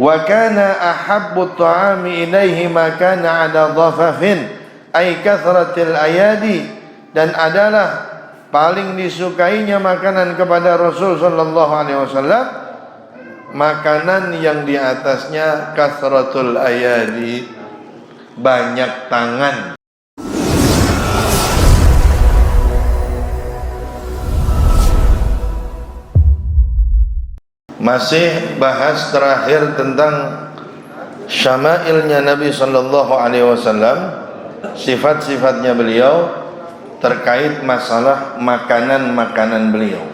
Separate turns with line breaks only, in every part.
Wa kana ahabbu ta'ami ilaihi ma kana ala dhafafin ay kathratil ayadi, dan adalah paling disukainya makanan kepada Rasul sallallahu alaihi wasallam makanan yang di atasnya kathratul ayadi, banyak tangan. Masih bahas terakhir tentang syama'ilnya Nabi sallallahu alaihi wasallam, sifat-sifatnya beliau terkait masalah makanan-makanan beliau.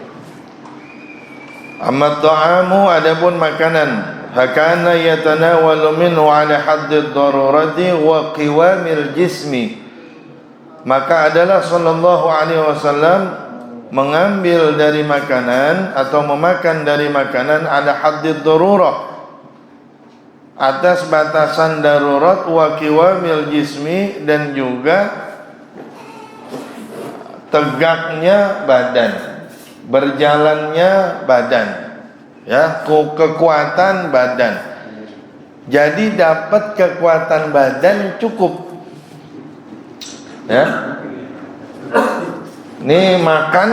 Amma ta'amu, adapun makanan, fakana yatanawalu minhu ala haddid darurati wa qiwamil jismi, maka adalah sallallahu alaihi wasallam mengambil dari makanan atau memakan dari makanan ada haddid darurah, atas batasan darurat, wa qiwamil jismi, dan juga tegaknya badan, berjalannya badan, ya, kekuatan badan. Jadi dapat kekuatan badan cukup, ya. Ini makan,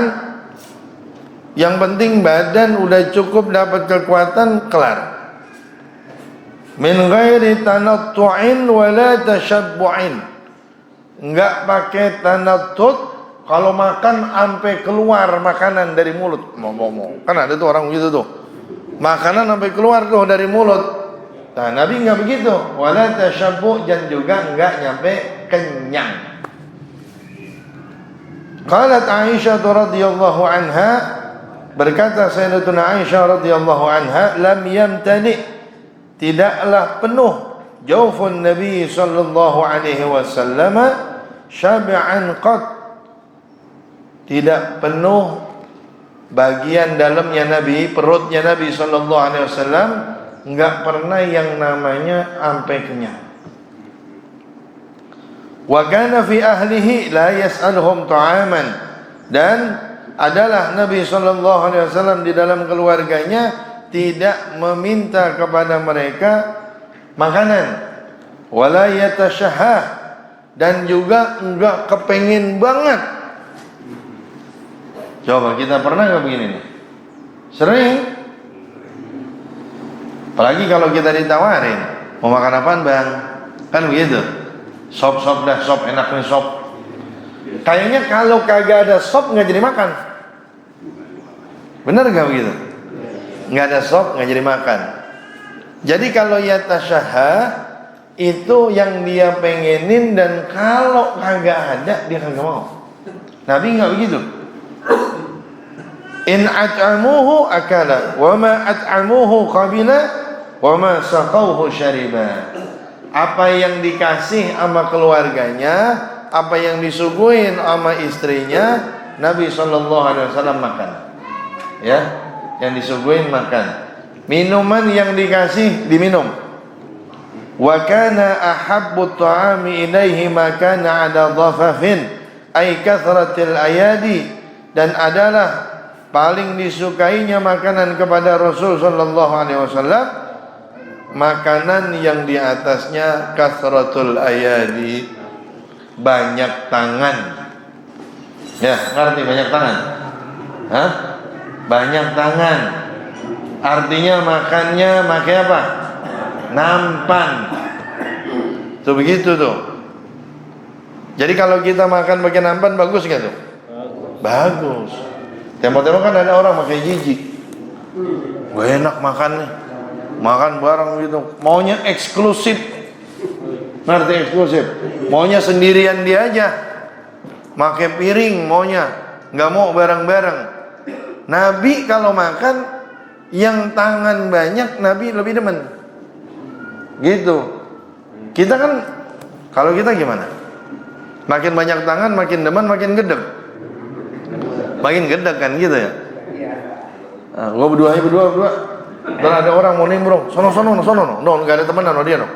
yang penting badan udah cukup, dapat kekuatan, kelar. Min ghairi tanattu'in wala tashabbu'in, enggak pakai tanattut. Kalau makan sampai keluar makanan dari mulut, kan ada tuh orang begitu tuh, makanan sampai keluar tuh dari mulut. Nah, Nabi enggak begitu. Wala tashabbu', dan juga enggak nyampe kenyang. Qalat Aisyah radhiyallahu anha, berkata Sayyidatuna Aisyah radhiyallahu anha, lam yamtali, tidaklah penuh jawfun Nabi sallallahu alaihi wasallam syab'an qat, tidak penuh bagian dalamnya Nabi, perutnya Nabi sallallahu alaihi wasallam enggak pernah yang namanya sampai kenyang. Wa kana fi ahlihi la yas'aluhum ta'aman, dan adalah Nabi sallallahu alaihi wasallam di dalam keluarganya tidak meminta kepada mereka makanan, wala yatashahah, dan juga enggak kepengin banget. Coba kita pernah enggak begini nih? Sering. Apalagi kalau kita ditawarin, mau makan apaan bang? Kan begitu. Sop dah, sop, enak nih sop. Kayaknya kalau kagak ada sop nggak jadi makan. Bener nggak begitu? Nggak ada sop nggak jadi makan. Jadi kalau yatasyahah itu yang dia pengenin, dan kalau kagak ada dia kagak mau. Nabi nggak begitu. In at'amuhu akala, wa ma at'amuhu qabila, wa ma saqawhu syariba. Apa yang dikasih sama keluarganya, apa yang disuguhin sama istrinya, Nabi sallallahu alaihi wasallam makan. Ya, yang disuguhin makan. Minuman yang dikasih diminum. Wa kana ahabbu ta'ami ilaihi ma kana ala dhafafin ay kathratil ayadi, dan adalah paling disukainya makanan kepada Rasul sallallahu alaihi wasallam makanan yang di atasnya kathratul ayadi, banyak tangan. Ya, ngerti banyak tangan? Hah? Banyak tangan. Artinya makannya pakai apa? Nampan. Tuh begitu tuh. Jadi kalau kita makan pakai nampan bagus nggak tuh? Bagus. Tembok-tembok kan ada orang pakai jijik. Gue enak makannya. Makan barang gitu, maunya eksklusif. Ngerti eksklusif? Maunya sendirian dia aja. Pakai piring maunya, nggak mau bareng-bareng. Nabi kalau makan yang tangan banyak, Nabi lebih demen. Gitu. Kita kan, kalau kita gimana? Makin banyak tangan, makin demen, makin gedeg. Makin gedeg kan gitu ya. Nah, gua berdua. Dan ada orang mau nimbrung, sono, nggak ada temenan sama dia no.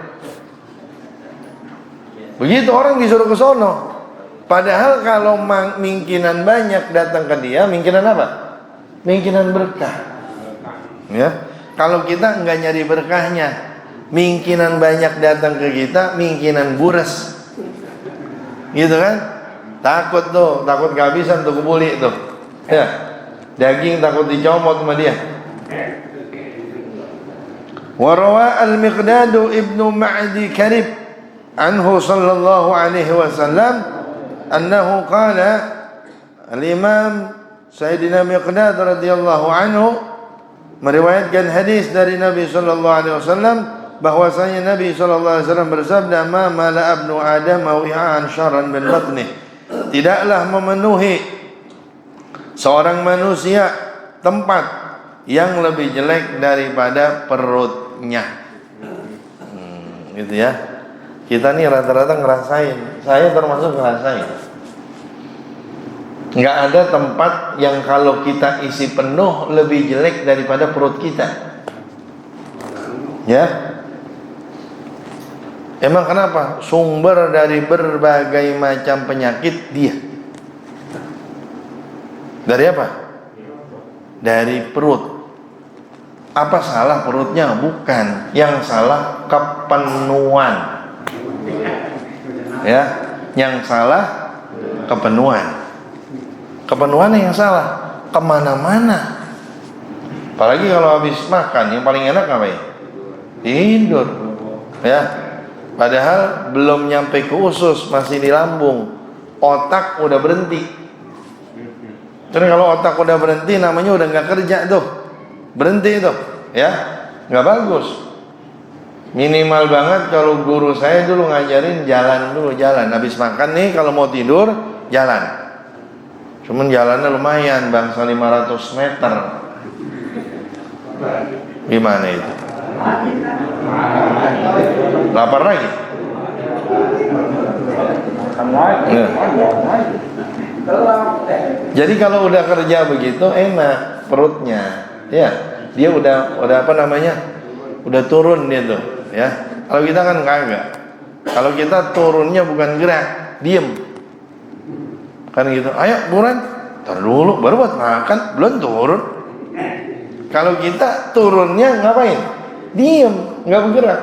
Begitu orang disuruh ke sono. Padahal kalau mingkinan banyak datang ke dia, mingkinan apa? Mingkinan berkah. Ya, kalau kita nggak nyari berkahnya, mungkinan banyak datang ke kita, mungkinan buras. Gitu kan? Takut tuh, takut kehabisan tuh kebuli tuh. Ya. Daging takut dicomot sama dia. Wa rawa al-Miqdad ibnu Ma'di Karib anhu sallallahu alaihi wasallam annahu qala al-Imam Sayyidina Miqdad radhiyallahu anhu meriwayatkan hadis dari Nabi sallallahu alaihi wasallam bahwasanya Nabi sallallahu alaihi wasallam bersabda, "Ma mala ibnu Adam wi'an syarran min batnih." Tidaklah memenuhi seorang manusia tempat yang lebih jelek daripada perutnya. Gitu ya. Kita nih rata-rata ngerasain. Saya termasuk ngerasain. Nggak ada tempat yang kalau kita isi penuh lebih jelek daripada perut kita. Ya. Emang kenapa? Sumber dari berbagai macam penyakit dia. Dari apa? Dari perut. Apa salah perutnya? Bukan. Yang salah kepenuhan. Ya, yang salah kepenuhan. Kepenuhan yang salah kemana-mana. Apalagi kalau habis makan, yang paling enak ngapain? Tidur. Ya. Padahal belum nyampe ke usus, masih di lambung. Otak udah berhenti. Jadi kalau otak udah berhenti, namanya udah nggak kerja tuh. Berhenti tuh, ya, nggak bagus. Minimal banget kalau guru saya dulu ngajarin jalan dulu, jalan. Habis makan nih kalau mau tidur, jalan. Cuman jalannya lumayan, bangsa 500 meter. Gimana itu? Lapar lagi? Nah. Jadi kalau udah kerja begitu enak perutnya, ya. Dia udah apa namanya? Udah turun dia tuh, ya. Kalau kita kan kagak. Kalau kita turunnya bukan gerak, diem. Kan gitu. Ayo buruan. Tar dulu baru buat makan, belum turun. Kalau kita turunnya ngapain? Diem, nggak bergerak.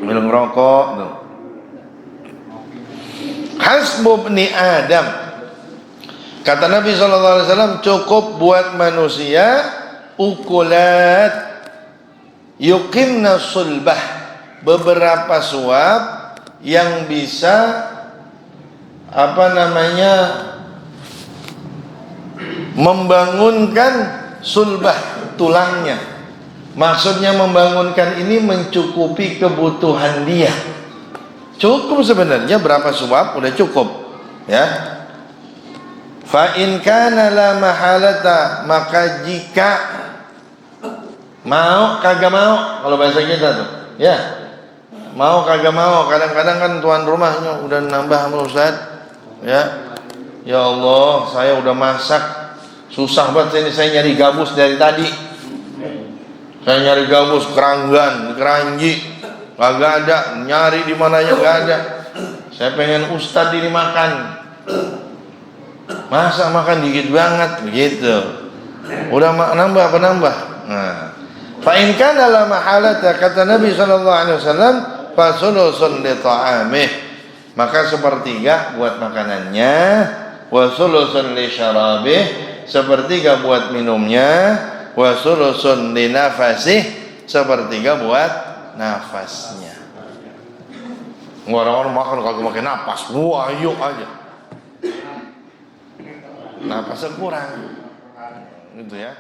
Minum rokok tuh. Hasbu ibni Adam. Kata Nabi SAW, cukup buat manusia ukulat yuqimna sulbah, beberapa suap yang bisa apa namanya membangunkan sulbah, tulangnya. Maksudnya membangunkan ini mencukupi kebutuhan dia. Cukup sebenarnya berapa suap udah cukup, ya. Fa in kana la mahalata, maka jika mau kagak mau, kalau bahasa kita tuh, ya. Mau kagak mau, kadang-kadang kan tuan rumahnya udah nambah sama Ustaz, ya. Ya Allah, saya udah masak, susah banget ini, saya nyari gabus dari tadi. Saya nyari gabus keranggan, keranji, kagak ada, nyari di mananya nggak ada. Saya pengen Ustadz ini makan, masa makan dikit banget begitu. Udah nambah apa nambah? Nah, fa in kana la mahalata, kata Nabi sallallahu alaihi wasallam, fa sulusun li ta'amih, maka sepertiga buat makanannya, wa sulusun li syarabih, sepertiga buat minumnya, wa sulusun li nafasih, sepertiga buat nafasnya. Orang-orang makan kalau pakai napas, wah yuk aja, napasnya kurang, gitu ya.